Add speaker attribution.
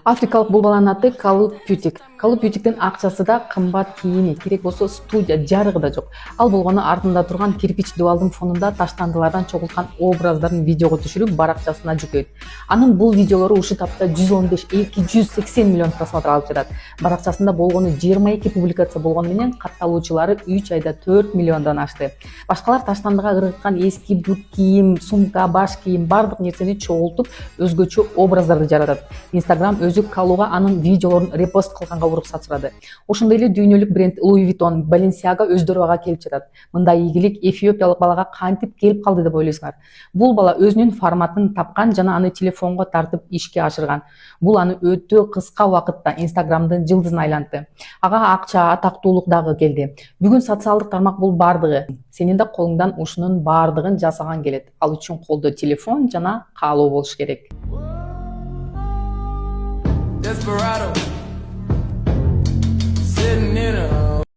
Speaker 1: Африкалык бул баланын аты Калу Путик. Калу Путиктин акчасы да кымбат, кийими, керек болсо студия, жарыгы да жок. Ал болгону артында турган кирпич дубалдын фонунда таштандылардан чогулткан образдарын видеого түшүрүп баракчасына жүктөйт. Анын бул видеолору ушул тапта 115-280 миллион просмотр алып жатат. Баракчасында болгону 22 публикация болгону менен катталуучулары 3 айда 4 миллиондон ашты. Башкалар таштандыга ыргыткан эски бут кийим, сумка, баш кийим бардык нерсени чогултуп өзгөчө образдарды жаратат. Инстаграм өзү Калуга анын видеолорун репост кылганга уруксат сурады. Ошондой эле дүйнөлүк бренд Луи Виттон, Баленсиага өздөрү ага келип жатат. Мындай ийгилик эфиопиялык балага кантип келип калды деп ойлойсуңар? Бул бала өзүнүн форматын тапкан жана аны телефонго тартып ишке ашырган. Бул аны өтө кыска убакытта Инстаграмдын жылдызына айлантты. Ага акча, атактуулук дагы келди. Бүгүн социалдык тармак бул бардыгы. Сенин да колуңдан ушунун бардыгын жасаган келет. Ал үчүн колдо телефон жана каалоо болуш керек.
Speaker 2: Desperado.